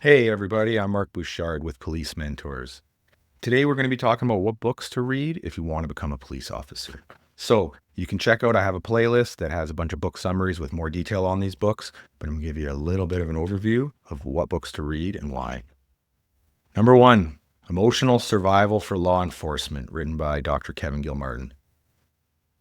Hey everybody, I'm Mark Bouchard with Police Mentors. Today we're going to be talking about what books to read if you want to become a police officer. So you can check out, I have a playlist that has a bunch of book summaries with more detail on these books, but I'm going to give you a little bit of an overview of what books to read and why. Number one, Emotional Survival for Law Enforcement, written by Dr. Kevin Gilmartin.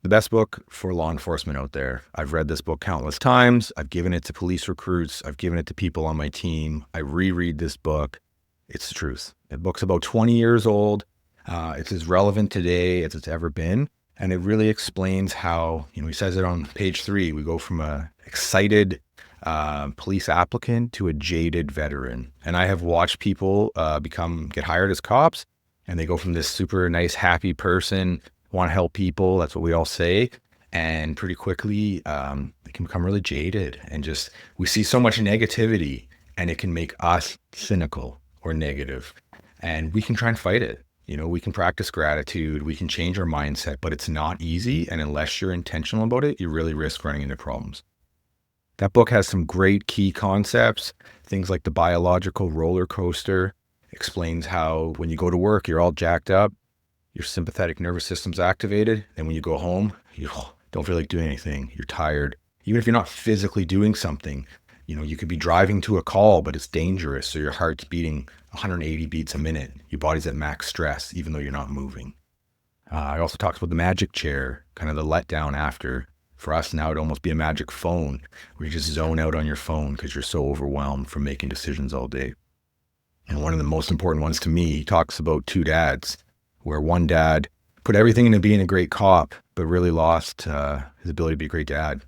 The best book for law enforcement out there. I've read this book countless times. I've given it to police recruits. I've given it to people on my team. I reread this book. It's the truth. The book's about 20 years old. It's as relevant today as it's ever been. And it really explains how, he says it on page 3, we go from a excited police applicant to a jaded veteran. And I have watched people get hired as cops, and they go from this super nice, happy person, want to help people. That's what we all say. And pretty quickly, they can become really jaded, and we see so much negativity, and it can make us cynical or negative, and we can try and fight it. We can practice gratitude, we can change our mindset, but it's not easy. And unless you're intentional about it, you really risk running into problems. That book has some great key concepts, things like the biological roller coaster. Explains how when you go to work, you're all jacked up, your sympathetic nervous system's activated. And when you go home, you don't feel like doing anything. You're tired. Even if you're not physically doing something, you could be driving to a call, but it's dangerous. So your heart's beating 180 beats a minute. Your body's at max stress, even though you're not moving. I also talked about the magic chair, kind of the letdown after. For us now, it'd almost be a magic phone where you just zone out on your phone because you're so overwhelmed from making decisions all day. And one of the most important ones to me, he talks about 2 dads, where one dad put everything into being a great cop, but really lost his ability to be a great dad.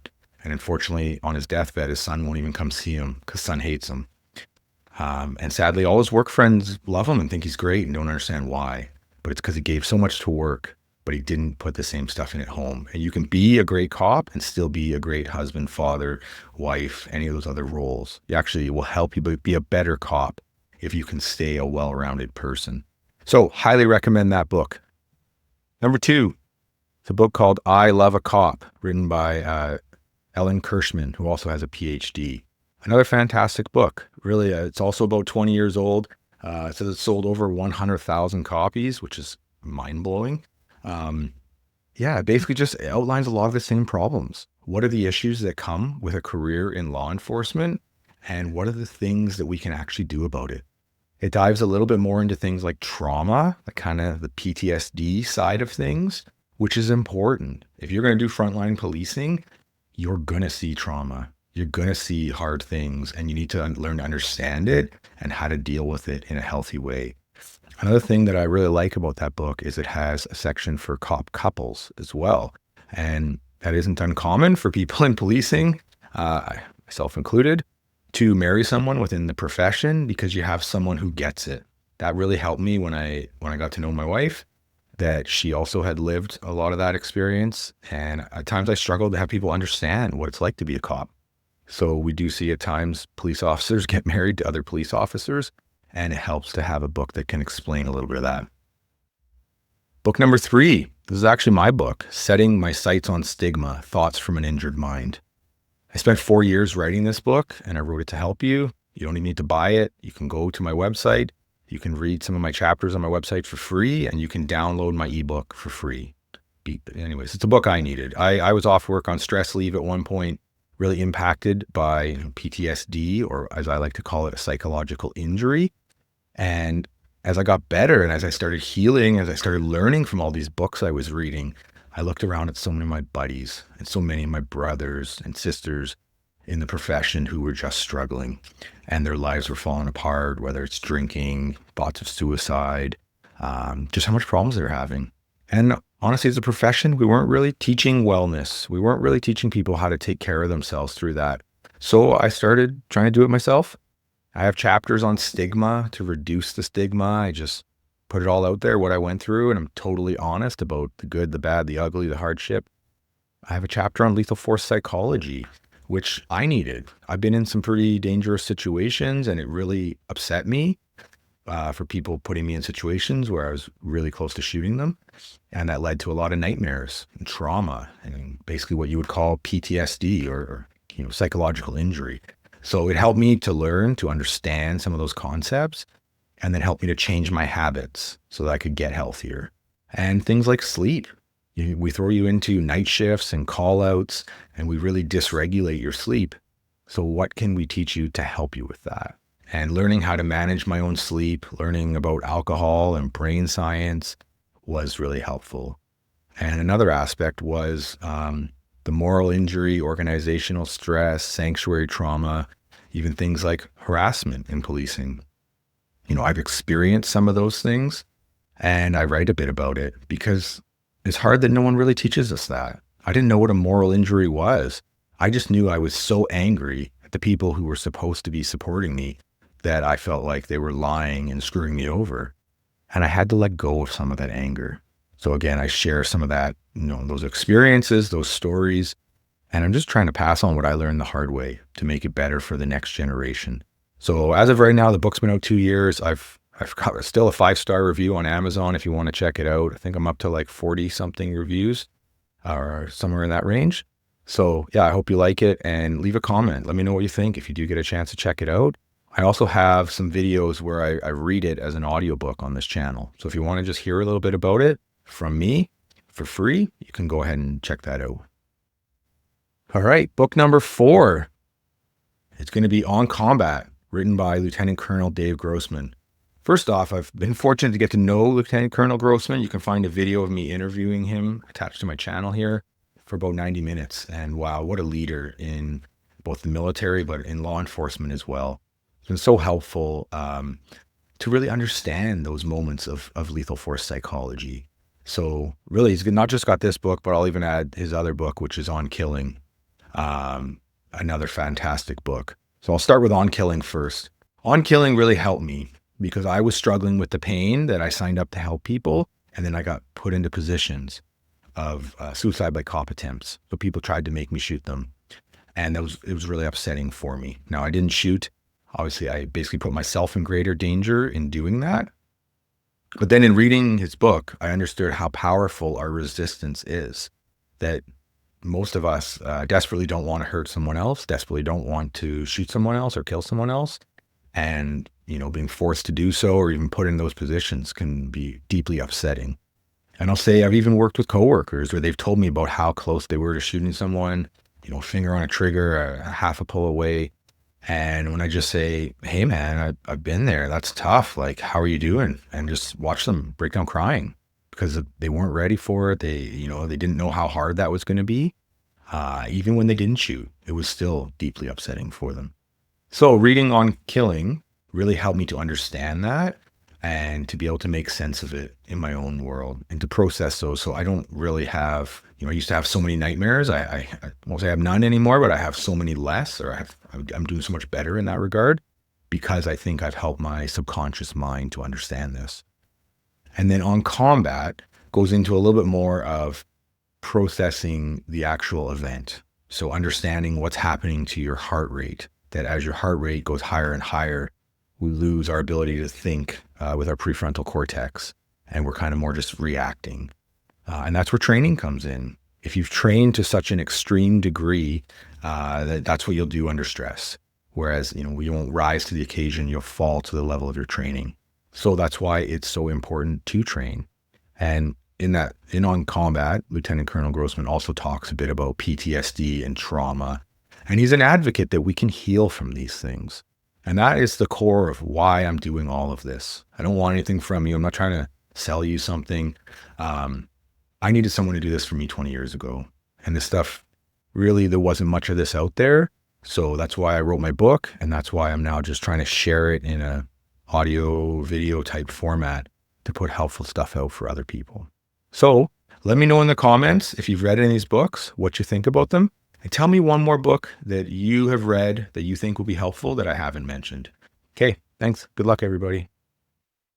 And unfortunately, on his deathbed, his son won't even come see him because son hates him. And sadly, all his work friends love him and think he's great and don't understand why. But it's because he gave so much to work, but he didn't put the same stuff in at home. And you can be a great cop and still be a great husband, father, wife, any of those other roles. It actually will help you be a better cop if you can stay a well-rounded person. So highly recommend that book. Number 2, it's a book called I Love a Cop, written by Ellen Kirschman, who also has a PhD. Another fantastic book. Really, it's also about 20 years old. It says it's sold over 100,000 copies, which is mind-blowing. It basically just outlines a lot of the same problems. What are the issues that come with a career in law enforcement? And what are the things that we can actually do about it? It dives a little bit more into things like trauma, like kind of the PTSD side of things, which is important. If you're going to do frontline policing, you're going to see trauma. You're going to see hard things, and you need to learn to understand it and how to deal with it in a healthy way. Another thing that I really like about that book is it has a section for cop couples as well. And that isn't uncommon for people in policing, myself included, to marry someone within the profession because you have someone who gets it. That really helped me when I got to know my wife, that she also had lived a lot of that experience. And at times I struggled to have people understand what it's like to be a cop. So we do see at times police officers get married to other police officers, and it helps to have a book that can explain a little bit of that. Book number 3, this is actually my book, Setting My Sights on Stigma, Thoughts from an Injured Mind. I spent 4 years writing this book, and I wrote it to help you. You don't even need to buy it. You can go to my website. You can read some of my chapters on my website for free, and you can download my ebook for free. Anyways, it's a book I needed. I was off work on stress leave at one point, really impacted by PTSD, or as I like to call it, a psychological injury. And as I got better and as I started healing, as I started learning from all these books I was reading, I looked around at so many of my buddies and so many of my brothers and sisters in the profession who were just struggling, and their lives were falling apart, whether it's drinking, thoughts of suicide, just how much problems they're having. And honestly, as a profession, we weren't really teaching wellness. We weren't really teaching people how to take care of themselves through that. So I started trying to do it myself. I have chapters on stigma to reduce the stigma. I just put it all out there, what I went through, and I'm totally honest about the good, the bad, the ugly, the hardship. I have a chapter on lethal force psychology, which I needed. I've been in some pretty dangerous situations, and it really upset me for people putting me in situations where I was really close to shooting them. And that led to a lot of nightmares and trauma and basically what you would call PTSD or psychological injury. So it helped me to learn, to understand some of those concepts, and then helped me to change my habits so that I could get healthier. And things like sleep. We throw you into night shifts and call outs, and we really dysregulate your sleep. So what can we teach you to help you with that? And learning how to manage my own sleep, learning about alcohol and brain science was really helpful. And another aspect was the moral injury, organizational stress, sanctuary trauma, even things like harassment in policing. I've experienced some of those things, and I write a bit about it because it's hard that no one really teaches us that. I didn't know what a moral injury was. I just knew I was so angry at the people who were supposed to be supporting me that I felt like they were lying and screwing me over. And I had to let go of some of that anger. So again, I share some of that, those experiences, those stories, and I'm just trying to pass on what I learned the hard way to make it better for the next generation. So as of right now, the book's been out 2 years. I've got still a 5-star review on Amazon if you want to check it out. I think I'm up to like 40 something reviews or somewhere in that range. So yeah, I hope you like it and leave a comment. Let me know what you think if you do get a chance to check it out. I also have some videos where I read it as an audiobook on this channel. So if you want to just hear a little bit about it from me for free, you can go ahead and check that out. All right, book number 4. It's going to be On Combat, written by Lieutenant Colonel Dave Grossman. First off, I've been fortunate to get to know Lieutenant Colonel Grossman. You can find a video of me interviewing him attached to my channel here for about 90 minutes. And wow, what a leader in both the military, but in law enforcement as well. It's been so helpful to really understand those moments of lethal force psychology. So really, he's not just got this book, but I'll even add his other book, which is On Killing, another fantastic book. So I'll start with On Killing first. On Killing really helped me because I was struggling with the pain that I signed up to help people, and then I got put into positions of suicide by cop attempts. So people tried to make me shoot them, and it was really upsetting for me. Now, I didn't shoot. Obviously, I basically put myself in greater danger in doing that. But then in reading his book, I understood how powerful our resistance is, that most of us desperately don't want to hurt someone else, desperately don't want to shoot someone else or kill someone else. And, being forced to do so or even put in those positions can be deeply upsetting. And I'll say I've even worked with coworkers where they've told me about how close they were to shooting someone, finger on a trigger, a half a pull away. And when I just say, hey man, I've been there, that's tough. Like, how are you doing? And just watch them break down crying because they weren't ready for it. They didn't know how hard that was going to be. Even when they didn't shoot, it was still deeply upsetting for them. So reading On Killing really helped me to understand that and to be able to make sense of it in my own world and to process those. So I don't really have, I used to have so many nightmares. I won't say I have none anymore, but I have so many less, or I'm doing so much better in that regard because I think I've helped my subconscious mind to understand this. And then On Combat goes into a little bit more of processing the actual event. So understanding what's happening to your heart rate, that as your heart rate goes higher and higher, we lose our ability to think with our prefrontal cortex, and we're kind of more just reacting. And that's where training comes in. If you've trained to such an extreme degree, that's what you'll do under stress. Whereas, you won't rise to the occasion, you'll fall to the level of your training. So that's why it's so important to train. And in On Combat, Lieutenant Colonel Grossman also talks a bit about PTSD and trauma. And he's an advocate that we can heal from these things. And that is the core of why I'm doing all of this. I don't want anything from you. I'm not trying to sell you something. I needed someone to do this for me 20 years ago. And this stuff, really, there wasn't much of this out there. So that's why I wrote my book. And that's why I'm now just trying to share it in a audio, video type format to put helpful stuff out for other people. So let me know in the comments if you've read any of these books, what you think about them. And tell me one more book that you have read that you think will be helpful that I haven't mentioned. Okay, thanks. Good luck, everybody.